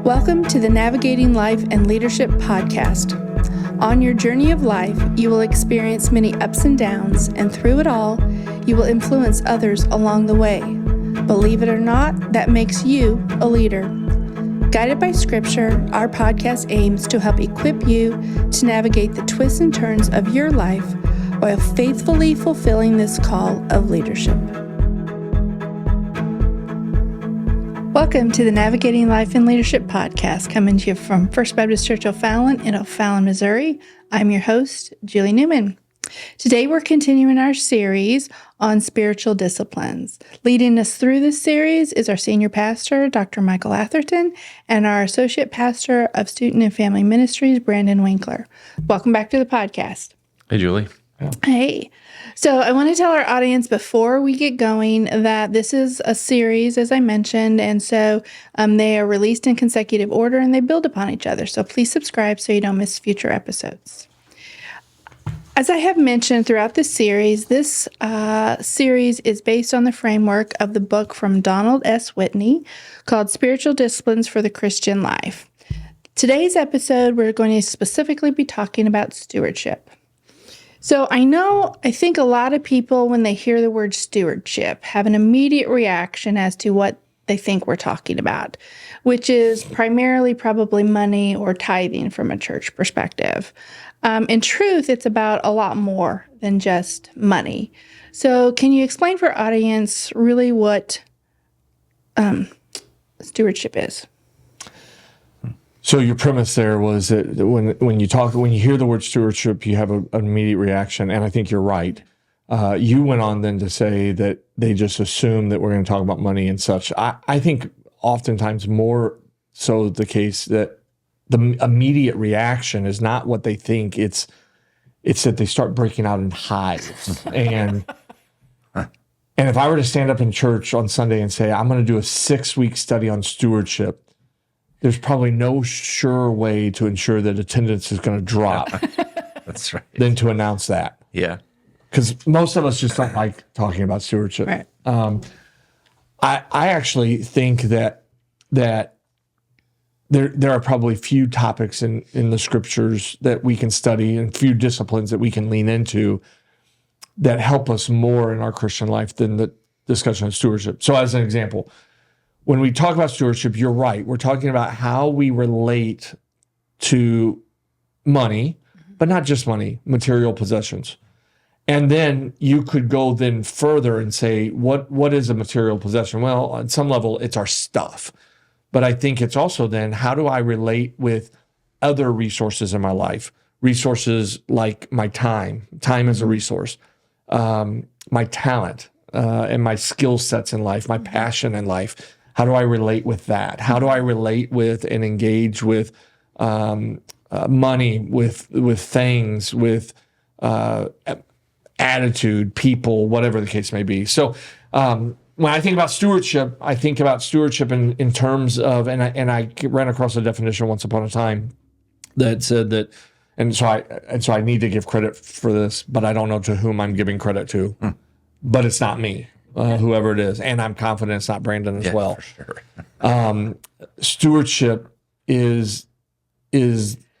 Welcome to the Navigating Life and Leadership podcast. On your journey of life, you will experience many ups and downs, and through it all, you will influence others along the way. Believe it or not, that makes you a leader. Guided by Scripture, our podcast aims to help equip you to navigate the twists and turns of your life while faithfully fulfilling this call of leadership. Welcome to the Navigating Life and Leadership podcast, coming to you from First Baptist Church O'Fallon in O'Fallon, Missouri. I'm your host, Julie Newman. Today we're continuing our series on spiritual disciplines. Leading us through this series is our senior pastor, Dr. Michael Atherton, and our associate pastor of Student and Family Ministries, Brandon Winkler. Welcome back to the podcast. Hey, Julie. Yeah. Hey. So I want to tell our audience before we get going that this is a series, as I mentioned, and so they are released in consecutive order and they build upon each other. So please subscribe so you don't miss future episodes. As I have mentioned throughout this series is based on the framework of the book from Donald S. Whitney called Spiritual Disciplines for the Christian Life. Today's episode, we're going to specifically be talking about stewardship. So I think a lot of people, when they hear the word stewardship, have an immediate reaction as to what they think we're talking about, which is primarily probably money or tithing from a church perspective. In truth, it's about a lot more than just money. So can you explain for our audience really what stewardship is? So your premise there was that when you hear the word stewardship, you have an immediate reaction, and I think you're right. You went on then to say that they just assume that we're going to talk about money and such. I think oftentimes more so the case that the immediate reaction is not what they think. It's that they start breaking out in hives. And if I were to stand up in church on Sunday and say, I'm going to do a 6-week study on stewardship, there's probably no sure way to ensure that attendance is going to drop. That's right. Than to announce that. Yeah. Because most of us just don't like talking about stewardship. Right. I actually think that there are probably few topics in the scriptures that we can study and few disciplines that we can lean into that help us more in our Christian life than the discussion of stewardship. So as an example, when we talk about stewardship, you're right. We're talking about how we relate to money, but not just money, material possessions. And then you could go then further and say, what is a material possession? Well, on some level, it's our stuff. But I think it's also then, how do I relate with other resources in my life? Resources like my time. Time is a resource. My talent and my skill sets in life, my passion in life. How do I relate with that? How do I relate with and engage with money, with things, with attitude, people, whatever the case may be? So when I think about stewardship, I think about stewardship in terms of, and I ran across a definition once upon a time that said that, and so I need to give credit for this, but I don't know to whom I'm giving credit to, but it's not me. Whoever it is, and I'm confident it's not Brandon as well. For sure. Stewardship is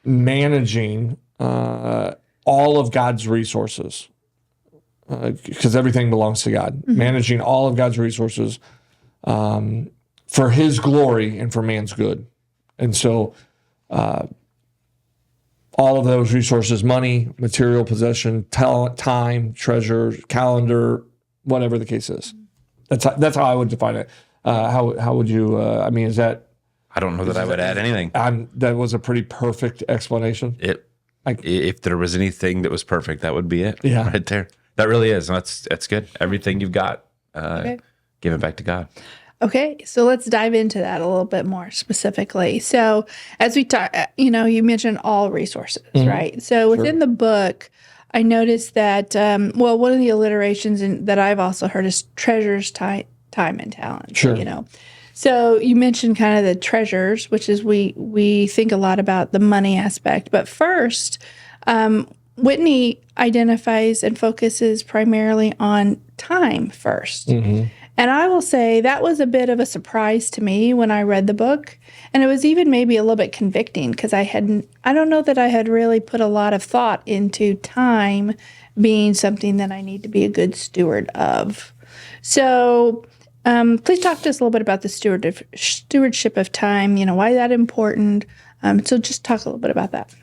managing all of God's resources, because everything belongs to God. Mm-hmm. Managing all of God's resources for His glory and for man's good, and so all of those resources: money, material possession, talent, time, treasure, calendar. Whatever the case is, that's how I would define it. How would you? Is that? I don't know that I would add anything. That was a pretty perfect explanation. If there was anything that was perfect, that would be it. Yeah, right there. That really is. That's good. Everything you've got, give it back to God. Okay, so let's dive into that a little bit more specifically. So as we talk, you mentioned all resources, right? So within the book, I noticed that, one of the alliterations that I've also heard is treasures, time, and talent. Sure. So you mentioned kind of the treasures, which is we think a lot about the money aspect. But first, Whitney identifies and focuses primarily on time first. Mm-hmm. And I will say that was a bit of a surprise to me when I read the book. And it was even maybe a little bit convicting because I don't know that I had really put a lot of thought into time being something that I need to be a good steward of. So please talk to us a little bit about the stewardship of time, why is that important? So just talk a little bit about that.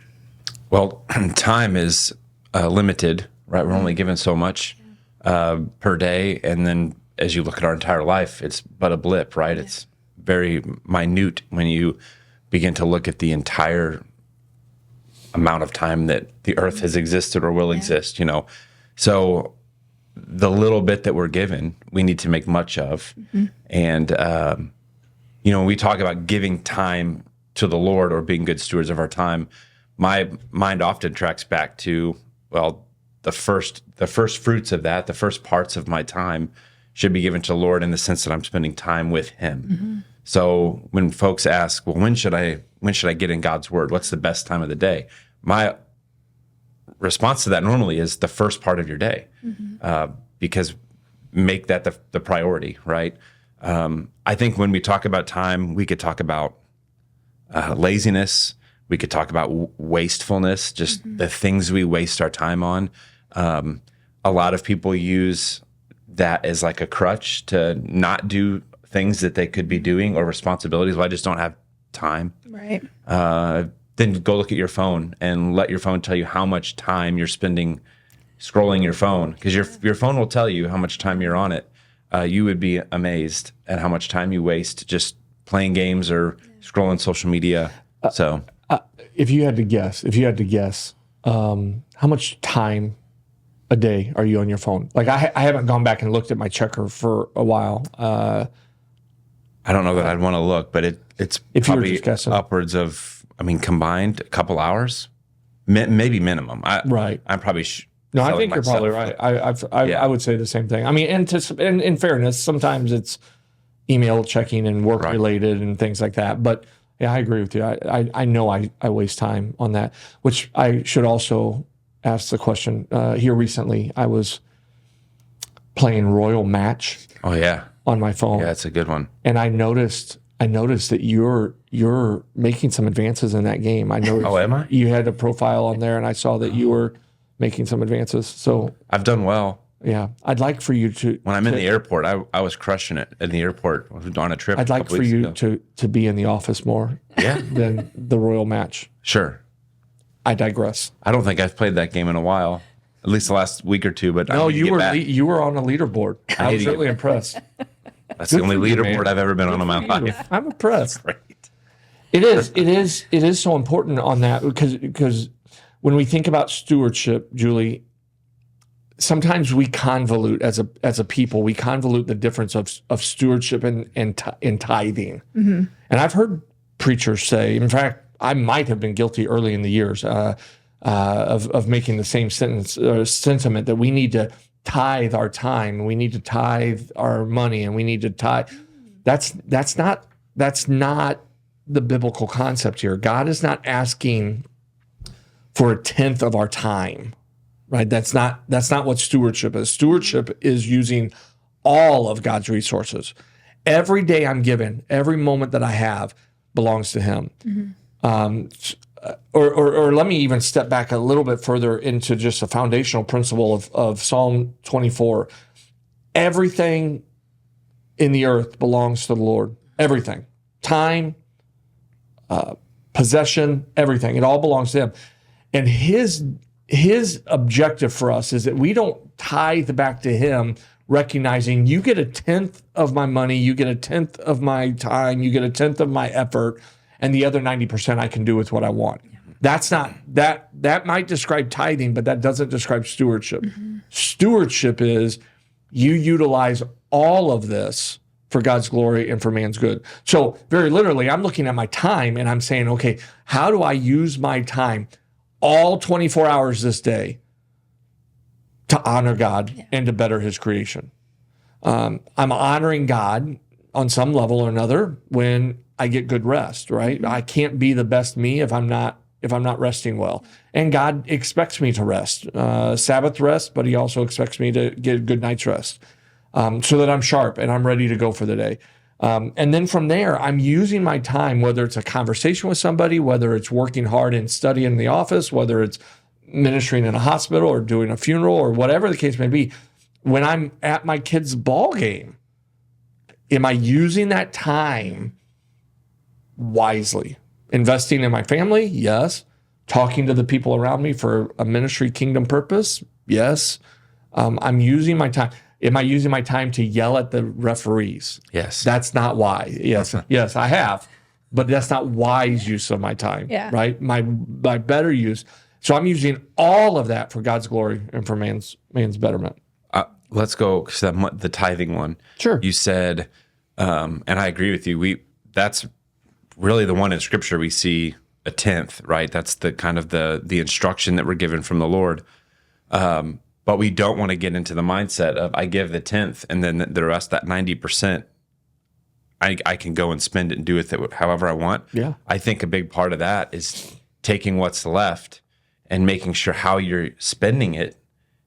Well, time is limited, right? We're only given so much per day. And then as you look at our entire life, it's but a blip, right? Yeah. It's very minute when you begin to look at the entire amount of time that the earth has existed or will exist, So the little bit that we're given, we need to make much of. Mm-hmm. And, when we talk about giving time to the Lord or being good stewards of our time, my mind often tracks back to, the first fruits of that, the first parts of my time should be given to the Lord in the sense that I'm spending time with Him. Mm-hmm. So when folks ask, well, when should I get in God's Word? What's the best time of the day? My response to that normally is the first part of your day, because make that the priority, right? I think when we talk about time, we could talk about laziness. We could talk about wastefulness, just the things we waste our time on. A lot of people use that as like a crutch to not do things that they could be doing or responsibilities. Well, I just don't have time. Right. Then go look at your phone and let your phone tell you how much time you're spending scrolling your phone, because your phone will tell you how much time you're on it. You would be amazed at how much time you waste just playing games or scrolling social media. If you had to guess, how much time a day are you on your phone? Like I haven't gone back and looked at my checker for a while. I don't know that I'd want to look, but it's if probably you were just guessing, upwards of, combined a couple hours, maybe minimum. Right. I'm probably no. I think you're probably right. I would say the same thing. And in fairness, sometimes it's email checking and work related and things like that. But yeah, I agree with you. I know I waste time on that, which I should also ask the question. Here recently, I was playing Royal Match. Oh yeah, on my phone. Yeah, that's a good one. And I noticed that you're making some advances in that game. I noticed. Oh, am I? You had a profile on there, and I saw that you were making some advances. So I've done well. Yeah, I'd like for you to. When I'm in the airport, I was crushing it in the airport on a trip. I'd like for you to be in the office more. Yeah. Than the Royal Match. Sure. I digress. I don't think I've played that game in a while, at least the last week or two. But no, you were on a leaderboard. I was really impressed. That's the only leaderboard I've ever been on in my life. I'm impressed. Great. It is so important on that because when we think about stewardship, Julie, sometimes we convolute as a people. We convolute the difference of stewardship and tithing. Mm-hmm. And I've heard preachers say, in fact, I might have been guilty early in the years of making the same sentiment that we need to tithe our time, we need to tithe our money, and we need to tithe. That's not the biblical concept here. God is not asking for a tenth of our time, right? That's not what stewardship is. Stewardship is using all of God's resources. Every day I'm given, every moment that I have belongs to Him. Mm-hmm. Or let me even step back a little bit further into just a foundational principle of Psalm 24. Everything in the earth belongs to the Lord. Everything. Time, possession, everything. It all belongs to Him. And His objective for us is that we don't tithe back to Him, recognizing you get a tenth of my money, you get a tenth of my time, you get a tenth of my effort, and the other 90% I can do with what I want. That's not, that might describe tithing, but that doesn't describe stewardship. Mm-hmm. Stewardship is you utilize all of this for God's glory and for man's good. So very literally, I'm looking at my time and I'm saying, okay, how do I use my time all 24 hours this day to honor God and to better His creation? I'm honoring God on some level or another when I get good rest, right? Mm-hmm. I can't be the best me if I'm not resting well. And God expects me to rest, Sabbath rest, but He also expects me to get a good night's rest. so that I'm sharp and I'm ready to go for the day. And then from there, I'm using my time, whether it's a conversation with somebody, whether it's working hard and studying in the office, whether it's ministering in a hospital or doing a funeral or whatever the case may be. When I'm at my kid's ball game, am I using that time wisely? Investing in my family? Yes. Talking to the people around me for a ministry kingdom purpose? Yes. I'm using my time. Am I using my time to yell at the referees? Yes. That's not why. Yes, yes, I have. But that's not wise use of my time, right? My better use. So I'm using all of that for God's glory and for man's betterment. Let's go to the tithing one. Sure. You said, and I agree with you. That's really the one in Scripture we see a tenth, right? That's the kind of the instruction that we're given from the Lord. But we don't want to get into the mindset of I give the tenth and then the rest, that 90%, I can go and spend it and do with it however I want. Yeah. I think a big part of that is taking what's left and making sure how you're spending it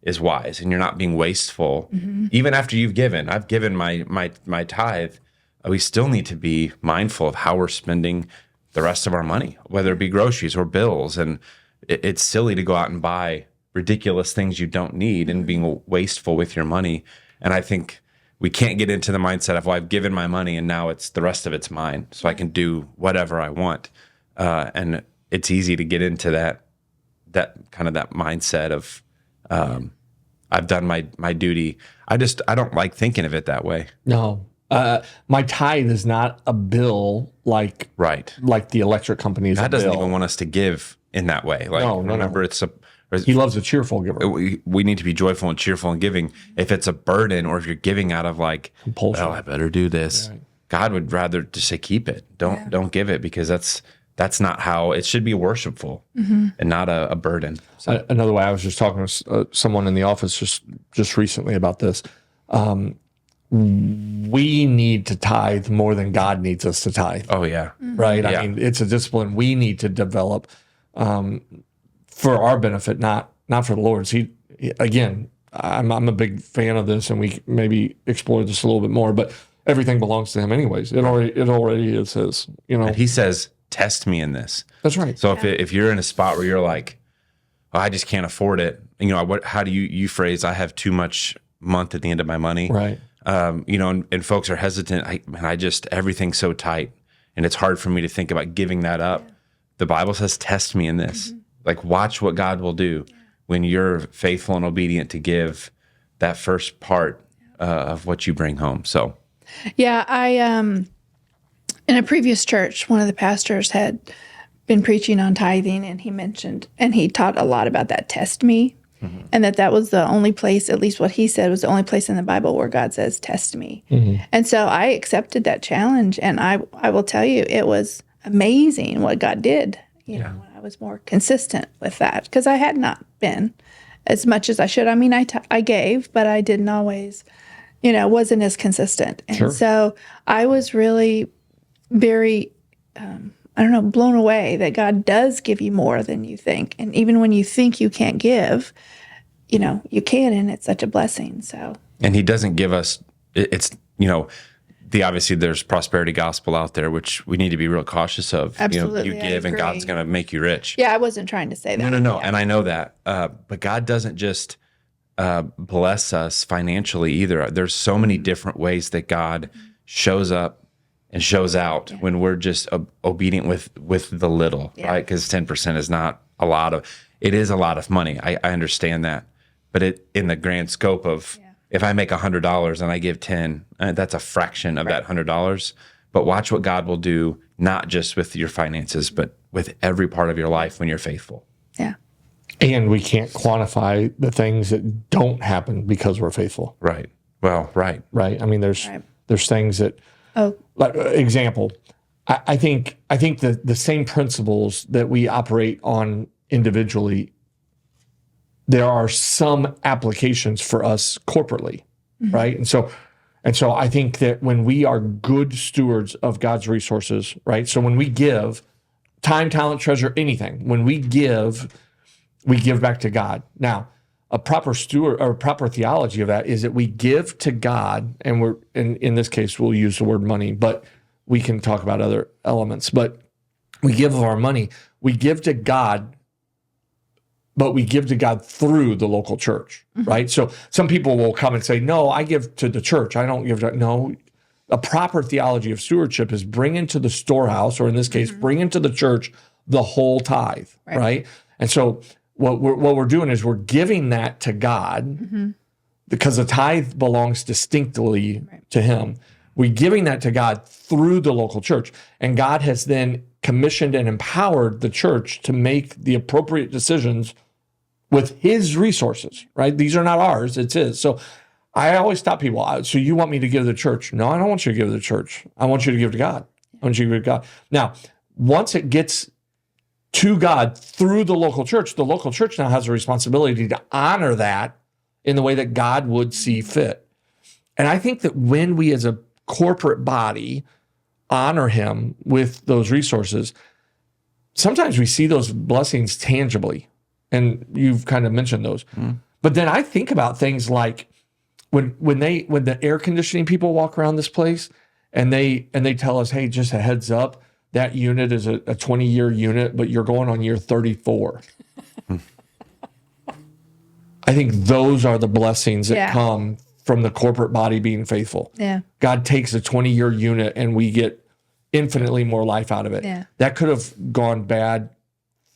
is wise and you're not being wasteful. Even after you've given, I've given my tithe, we still need to be mindful of how we're spending the rest of our money, whether it be groceries or bills. And it's silly to go out and buy ridiculous things you don't need and being wasteful with your money. And I think we can't get into the mindset of, well, I've given my money and now it's the rest of it's mine, so I can do whatever I want. And it's easy to get into that kind of that mindset of I've done my duty. I don't like thinking of it that way. No. My tithe is not a bill like the electric company is. God a bill. doesn't even want us to give in that way. Like, No. remember, He loves a cheerful giver. we need to be joyful and cheerful in giving. If it's a burden or if you're giving out of like, Compulsion. well, I better do this. Right. God would rather just say, keep it. Don't give it, because that's not how it should be. Worshipful and not a burden. So, Another way, I was just talking to someone in the office just recently about this. We need to tithe more than God needs us to tithe. oh yeah. Right? Yeah. I mean, it's a discipline we need to develop for our benefit, not for the Lord's. Again, I'm a big fan of this, and we maybe explore this a little bit more. But everything belongs to Him, anyways. It already is His. And He says, "Test me in this." That's right. So if you're in a spot where you're like, oh, I just can't afford it, how do you phrase, I have too much month at the end of my money, Right. And folks are hesitant. I just, everything's so tight and it's hard for me to think about giving that up. Yeah. The Bible says, test me in this. Like, watch what God will do when you're faithful and obedient to give that first part of what you bring home. So, yeah, in a previous church, one of the pastors had been preaching on tithing, and he taught a lot about that test me. And that was the only place, at least what he said, was the only place in the Bible where God says, test me. And so I accepted that challenge. And I will tell you, it was amazing what God did, when I was more consistent with that, because I had not been as much as I should. I mean, I gave, but I didn't always, wasn't as consistent. And so I was really very, blown away that God does give you more than you think. And even when you think you can't give, you can, and it's such a blessing. So, and He doesn't give us, obviously there's prosperity gospel out there, which we need to be real cautious of. Absolutely, you give and God's going to make you rich. Yeah, I wasn't trying to say that. No. Yeah. And I know that. But God doesn't just bless us financially either. There's so many different ways that God shows up and shows out when we're just obedient with the little, right? Because 10% is not a lot of, it is a lot of money. I understand that. But in the grand scope of, if I make $100 and I give 10, that's a fraction of that $100. But watch what God will do, not just with your finances, but with every part of your life when you're faithful. Yeah. And we can't quantify the things that don't happen because we're faithful. Right. Well, right. Right. I mean, there's things that, like example, I think that the same principles that we operate on individually, there are some applications for us corporately, right? And so I think that when we are good stewards of God's resources, right? So when we give time, talent, treasure, anything, when we give back to God. Now, a proper steward or proper theology of that is that we give to God, and we're in this case we'll use the word money, but we can talk about other elements. But we give of our money, we give to God, but we give to God through the local church, right? So some people will come and say, "No, I give to the church. I don't give to." No, a proper theology of stewardship is bring into the storehouse, or in this case, bring into the church the whole tithe, right? And so what we're doing is we're giving that to God because the tithe belongs distinctly to Him. We're giving that to God through the local church, and God has then commissioned and empowered the church to make the appropriate decisions with His resources, right? These are not ours, it's His. So I always stop people. So you want me to give to the church? No, I don't want you to give to the church. I want you to give to God. I want you to give to God. Now, once it gets to God through the local church now has a responsibility to honor that in the way that God would see fit. And I think that when we as a corporate body honor Him with those resources, sometimes we see those blessings tangibly. And you've kind of mentioned those. But then I think about things like when the air conditioning people walk around this place and they tell us, hey, just a heads up, that unit is a 20-year unit, but you're going on year 34. I think those are the blessings that come from the corporate body being faithful. Yeah. God takes a 20-year unit and we get infinitely more life out of it. Yeah. That could have gone bad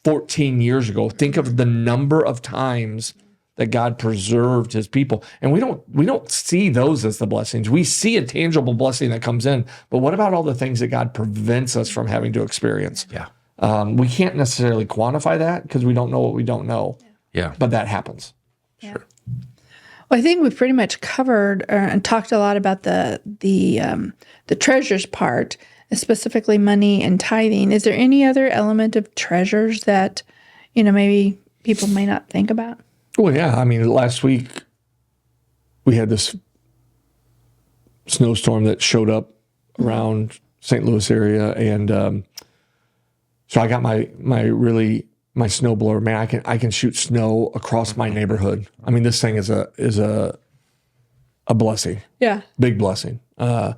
14 years ago. Think of the number of times that God preserved His people. And we don't see those as the blessings. We see a tangible blessing that comes in, but what about all the things that God prevents us from having to experience? Yeah. We can't necessarily quantify that because we don't know what we don't know. Yeah. But that happens. Sure. Well, I think we've pretty much covered and talked a lot about the treasures part, specifically money and tithing. Is there any other element of treasures that, maybe people may not think about? Well, yeah. I mean, last week we had this snowstorm that showed up around St. Louis area, and so I got my snowblower. Man, I can shoot snow across my neighborhood. I mean, this thing is a blessing. Yeah. Big blessing. So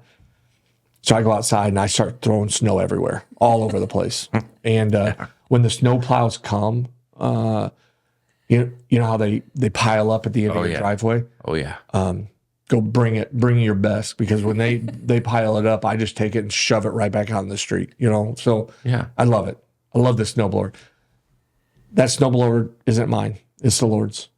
I go outside and I start throwing snow everywhere, all over the place. And when the snow plows come, you know how they pile up at the end of your driveway? Oh, yeah. Go bring your best, because when they pile it up, I just take it and shove it right back out in the street, So Yeah. I love it. I love this snowblower. That snowblower isn't mine. It's the Lord's.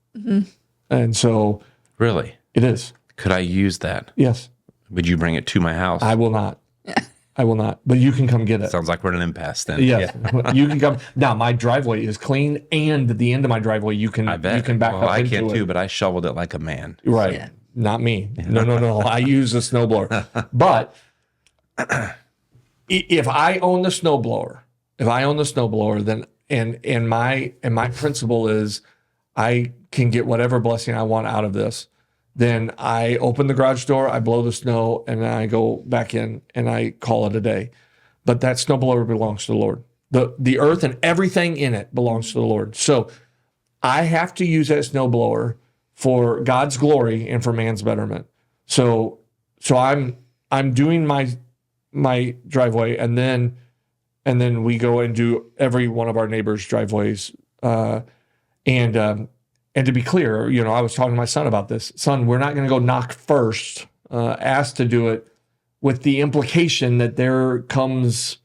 And so Really? it is. Could I use that? Yes. Would you bring it to my house? I will not. I will not. But you can come get it. Sounds like we're in an impasse then. Yes. You can come. Now, my driveway is clean, and at the end of my driveway, you can I bet. you can back well, up I into can it. too, but I shoveled it like a man. Right. Yeah. Not me. No. I use a snowblower. But if I own the snowblower, then and my principle is I can get whatever blessing I want out of this. Then I open the garage door, I blow the snow, and then I go back in and I call it a day. But that snowblower belongs to the Lord. The earth and everything in it belongs to the Lord. So I have to use that snowblower for God's glory and for man's betterment. So I'm doing my driveway, and then we go and do every one of our neighbors' driveways. And to be clear, I was talking to my son about this. Son, we're not going to go knock first, ask to do it, with the implication that there comes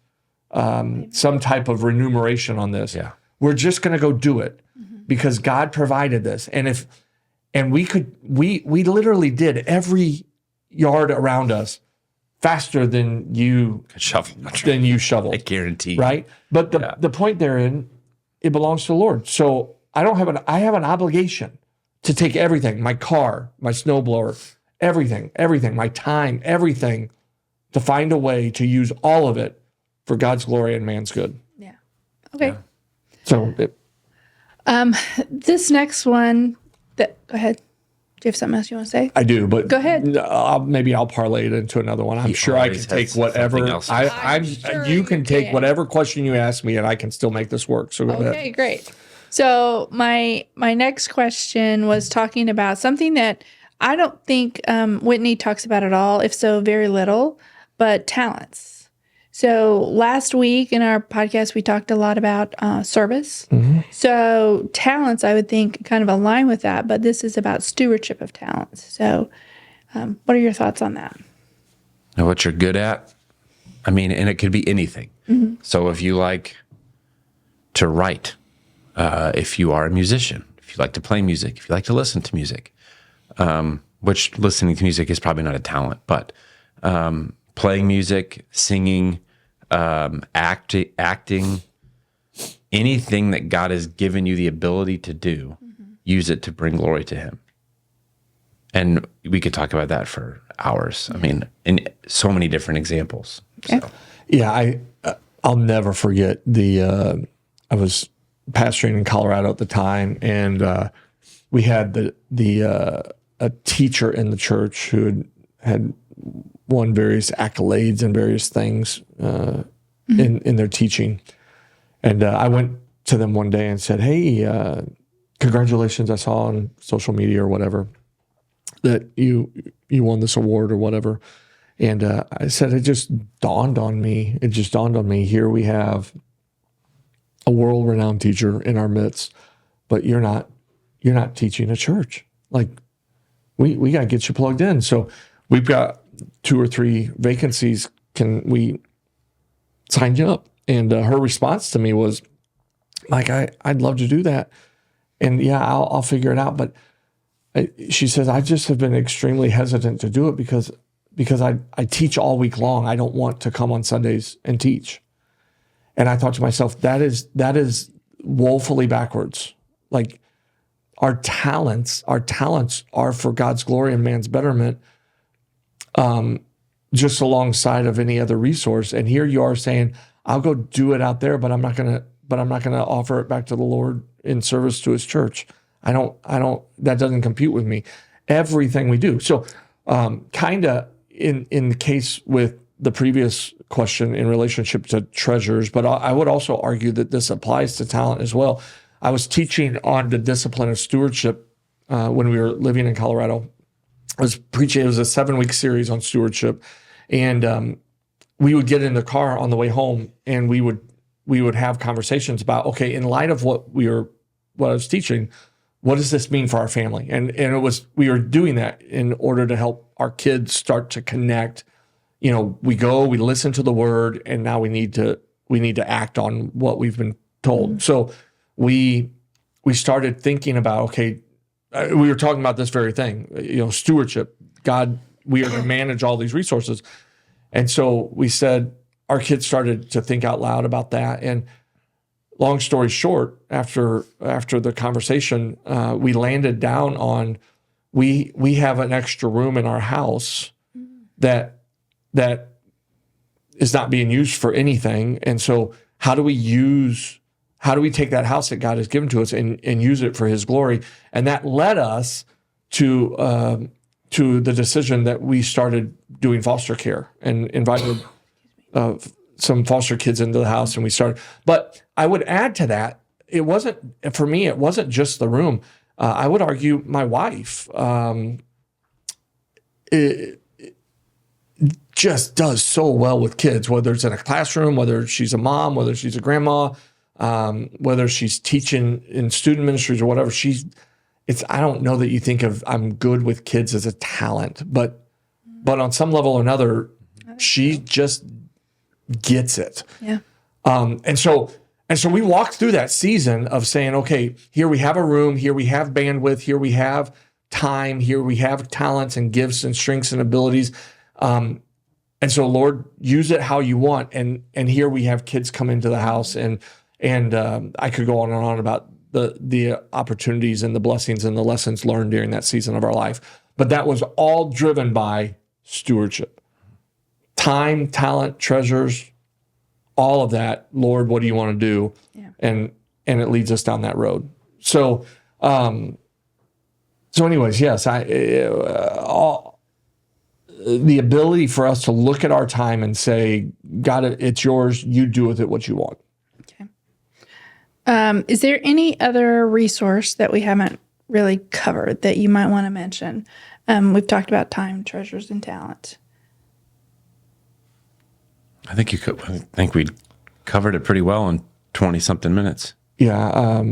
some type of remuneration on this. Yeah. We're just going to go do it because God provided this. And we literally did every yard around us faster than you shoveled. I guarantee. Right? But the point therein, it belongs to the Lord. So I have an obligation to take everything, my car, my snowblower, everything, my time, everything, to find a way to use all of it for God's glory and man's good. Yeah. Okay. Yeah. So This next one, go ahead. Do you have something else you want to say? I do, but Go ahead. Maybe I'll parlay it into another one. I'm sure I can always take has whatever. something else. I'm sure You can you take can. whatever question you ask me, and I can still make this work. So go ahead. Okay, great. So my next question was talking about something that I don't think Whitney talks about at all, if so, very little, but talents. So last week in our podcast, we talked a lot about service. So talents, I would think, kind of align with that, but this is about stewardship of talents. So what are your thoughts on that? Know what you're good at. I mean, and it could be anything. So if you like to write, if you are a musician, if you like to play music, if you like to listen to music, which listening to music is probably not a talent, but playing music, singing, acting, anything that God has given you the ability to do, use it to bring glory to Him. And we could talk about that for hours. I mean, in so many different examples. Okay. So. Yeah, I'll never forget I was pastoring in Colorado at the time, and we had a teacher in the church who had won various accolades and various things in their teaching. And I went to them one day and said, "Hey, congratulations! I saw on social media or whatever that you won this award or whatever." And I said, it just dawned on me. Here we have a world-renowned teacher in our midst, but you're not teaching a church. Like we got to get you plugged in. So we've got 2 or 3 vacancies. Can we sign you up? And her response to me was, "Mike, I'd love to do that. And yeah, I'll figure it out." But she says, "I just have been extremely hesitant to do it because I teach all week long. I don't want to come on Sundays and teach." And I thought to myself, that is woefully backwards. Like our talents are for God's glory and man's betterment, just alongside of any other resource. And here you are saying, "I'll go do it out there, but I'm not gonna offer it back to the Lord in service to His church." I don't. That doesn't compute with me. Everything we do. So, kind of in the case with the previous question in relationship to treasures, but I would also argue that this applies to talent as well. I was teaching on the discipline of stewardship when we were living in Colorado. I was preaching. It was a 7-week series on stewardship, and we would get in the car on the way home, and we would have conversations about, okay, in light of what I was teaching, what does this mean for our family? And we were doing that in order to help our kids start to connect. You know, we listen to the word, and now we need to act on what we've been told. So we started thinking about, okay, we were talking about this very thing, stewardship. God, we are to manage all these resources. And so we said, our kids started to think out loud about that. And long story short, after the conversation, we landed down on, we have an extra room in our house that is not being used for anything. And so how do we take that house that God has given to us and use it for His glory? And that led us to the decision that we started doing foster care and invited some foster kids into the house, and we started. But I would add to that, it wasn't just the room. I would argue my wife just does so well with kids, whether it's in a classroom, whether she's a mom, whether she's a grandma, whether she's teaching in student ministries or whatever. I don't know that you think of I'm good with kids as a talent, but on some level or another, she just gets it. Yeah. And so we walked through that season of saying, okay, here we have a room, here we have bandwidth, here we have time, here we have talents and gifts and strengths and abilities. And so, Lord, use it how you want. And here we have kids come into the house, and I could go on and on about the opportunities and the blessings and the lessons learned during that season of our life. But that was all driven by stewardship. Time, talent, treasures, all of that. Lord, what do you want to do? Yeah. And it leads us down that road. So, anyways, yes, the ability for us to look at our time and say, God, it's yours. You do with it what you want. Okay. Is there any other resource that we haven't really covered that you might want to mention? We've talked about time, treasures, and talent. I think we covered it pretty well in 20-something minutes. Yeah.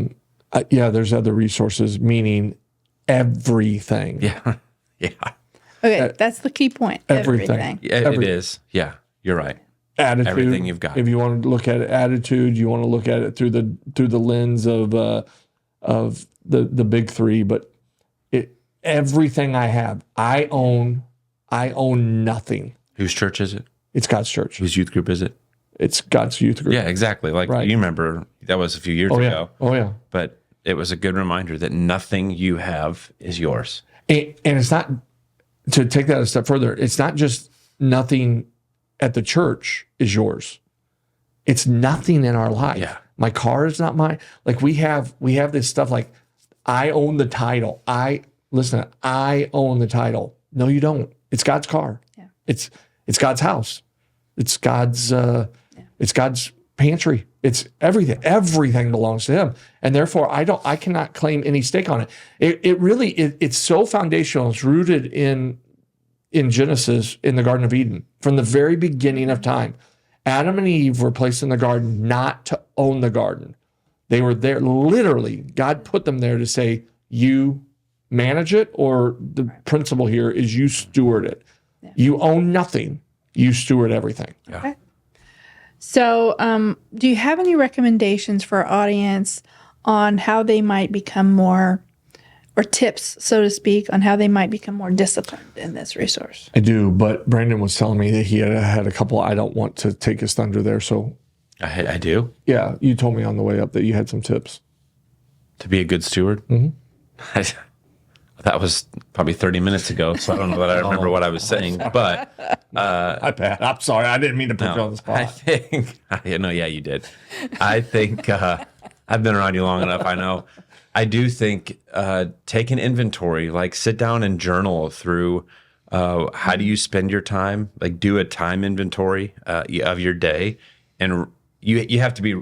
There's other resources, meaning everything. Yeah. Yeah. Okay, that's the key point. Everything. Yeah, it is. Yeah, you're right. Attitude. Everything you've got. If you want to look at it, attitude, you want to look at it through the lens of the big three. But everything I have, I own nothing. Whose church is it? It's God's church. Whose youth group is it? It's God's youth group. Yeah, exactly. Like Right. you remember, that was a few years Oh yeah. ago. Oh yeah. But it was a good reminder that nothing you have is yours. And it's not, to take that a step further, it's not just nothing at the church is yours. It's nothing in our life. Yeah. My car is not mine. Like we have this stuff like, I own the title. I own the title. No, you don't. It's God's car. Yeah. It's God's house. It's God's pantry. It's everything. Everything belongs to him. And therefore I cannot claim any stake on it. It's so foundational. It's rooted in Genesis, in the Garden of Eden. From the very beginning of time, Adam and Eve were placed in the garden not to own the garden. They were there, literally, God put them there to say, you manage it, or the principle here is you steward it. Yeah. You own nothing. You steward everything. Yeah. Okay. So, do you have any recommendations for our audience on how they might become more, or tips, so to speak, on how they might become more disciplined in this resource? I do, but Brandon was telling me that he had a couple. I don't want to take his thunder there, so I do. Yeah, you told me on the way up that you had some tips to be a good steward. Mm-hmm. That was probably 30 minutes ago, so I don't know that I remember what I was saying. But I'm sorry, I didn't mean to put you on the spot. I think, you did. I think I've been around you long enough. I know. I do think take an inventory, like sit down and journal through how do you spend your time. Like do a time inventory of your day, and you have to be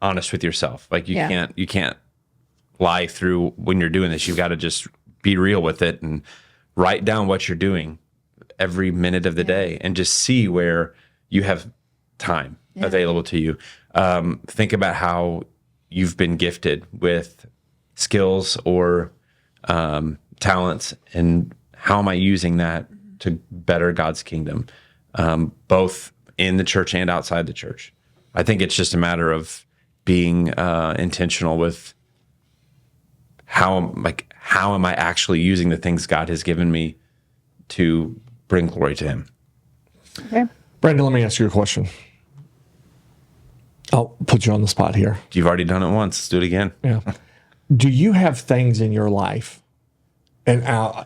honest with yourself. Like you can't lie through when you're doing this. You've got to just be real with it and write down what you're doing every minute of the day, and just see where you have time available to you. Think about how you've been gifted with skills or talents, and how am I using that to better God's kingdom, both in the church and outside the church. I think it's just a matter of being intentional with how am I actually using the things God has given me to bring glory to him. Okay. Brandon, let me ask you a question. I'll put you on the spot here. You've already done it once. Let's do it again. Yeah. Do you have things in your life, and I'm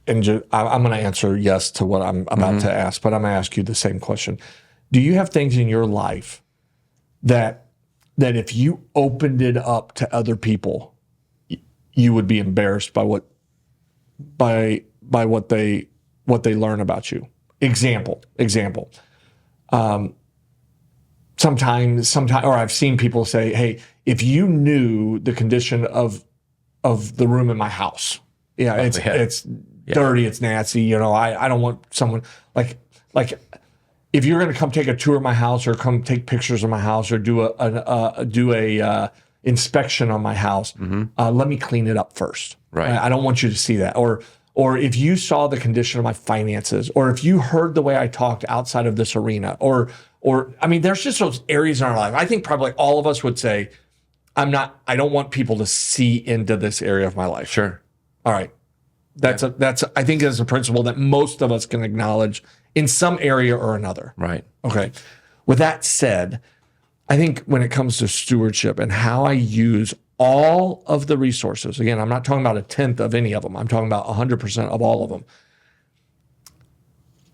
going to answer yes to what I'm about to ask, but I'm going to ask you the same question. Do you have things in your life that if you opened it up to other people, you would be embarrassed by what they learn about you? Example. Sometimes, or I've seen people say, "Hey, if you knew the condition of the room in my house, it's dirty, it's nasty. I don't want someone like if you're going to come take a tour of my house, or come take pictures of my house, or do a inspection on my house, let me clean it up first. Right. I don't want you to see that. Or if you saw the condition of my finances, or if you heard the way I talked outside of this arena, or I mean, there's just those areas in our life. I think probably all of us would say, I don't want people to see into this area of my life. Sure. All right. I think that's a principle that most of us can acknowledge in some area or another. Right. Okay. With that said, I think when it comes to stewardship and how I use all of the resources, again, I'm not talking about 1/10 of any of them. I'm talking about 100% of all of them.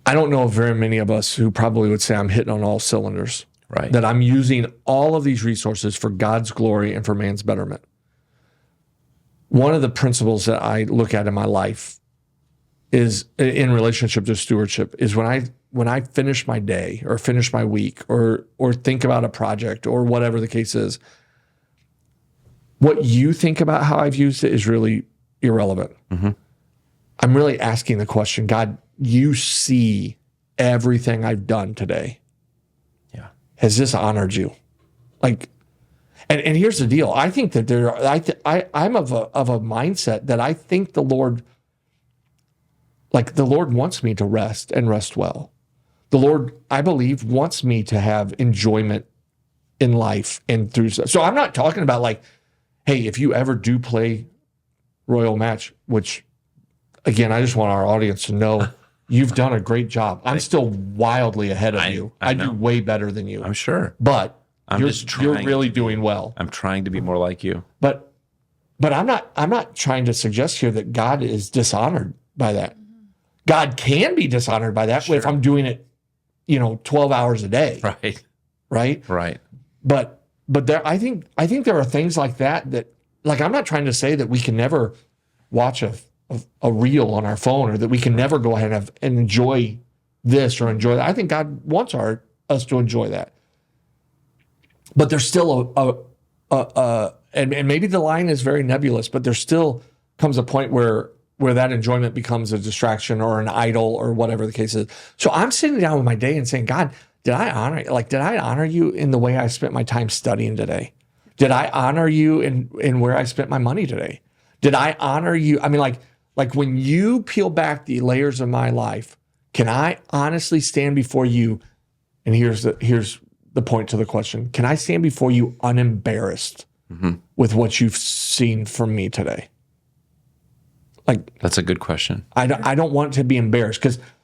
I don't know of very many of us who probably would say I'm hitting on all cylinders. Right. That I'm using all of these resources for God's glory and for man's betterment. One of the principles that I look at in my life is in relationship to stewardship is when I finish my day or finish my week or think about a project or whatever the case is, what you think about how I've used it is really irrelevant. I'm really asking the question, God, you see everything I've done today. Yeah. Has this honored you? Like, and here's the deal. I think that I'm of a mindset that I think the Lord wants me to rest and rest well. The Lord, I believe, wants me to have enjoyment in life and through. So I'm not talking about like, hey, if you ever do play Royal Match, which again, I just want our audience to know you've done a great job. I'm still wildly ahead of you. I do way better than you. I'm sure. But you're trying really doing well. I'm trying to be more like you. But I'm not trying to suggest here that God is dishonored by that. God can be dishonored by that if I'm doing it, 12 hours a day. Right. But there, I think there are things like that like I'm not trying to say that we can never watch a reel on our phone or that we can never go ahead and enjoy this or enjoy that. I think God wants us to enjoy that. But there's still and maybe the line is very nebulous, but there still comes a point where that enjoyment becomes a distraction or an idol or whatever the case is. So I'm sitting down with my day and saying, God, did I honor you in the way I spent my time studying today? Did I honor you in where I spent my money today? Did I honor you? I mean, like when you peel back the layers of my life, can I honestly stand before you? And here's the point to the question. Can I stand before you unembarrassed with what you've seen from me today? Like, that's a good question. I don't want to be embarrassed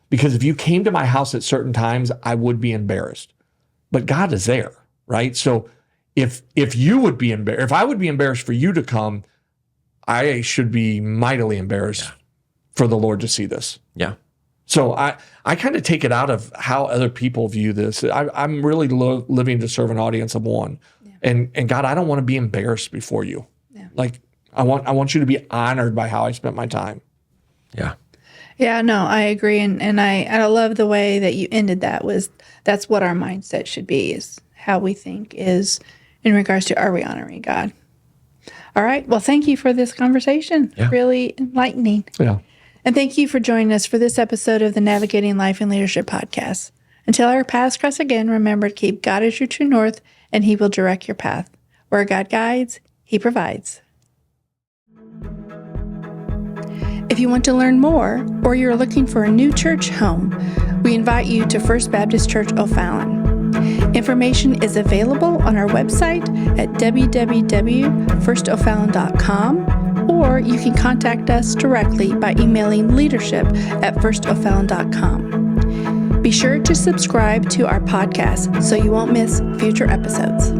because if you came to my house at certain times, I would be embarrassed. But God is there, right? So if you would be embarrassed, if I would be embarrassed for you to come, I should be mightily embarrassed for the Lord to see this. Yeah. So I kind of take it out of how other people view this. I'm really living to serve an audience of one. Yeah. And God, I don't want to be embarrassed before you. Yeah. Like I want you to be honored by how I spent my time. Yeah. Yeah, no, I agree. And I love the way that you ended that that's what our mindset should be, is how we think is in regards to, are we honoring God? All right. Well, thank you for this conversation. Yeah. Really enlightening. Yeah. And thank you for joining us for this episode of the Navigating Life and Leadership podcast. Until our paths cross again, remember to keep God as your true north, and He will direct your path. Where God guides, He provides. If you want to learn more, or you're looking for a new church home, we invite you to First Baptist Church O'Fallon. Information is available on our website at www.firstofallon.com, or you can contact us directly by emailing leadership@firstofallon.com. Be sure to subscribe to our podcast so you won't miss future episodes.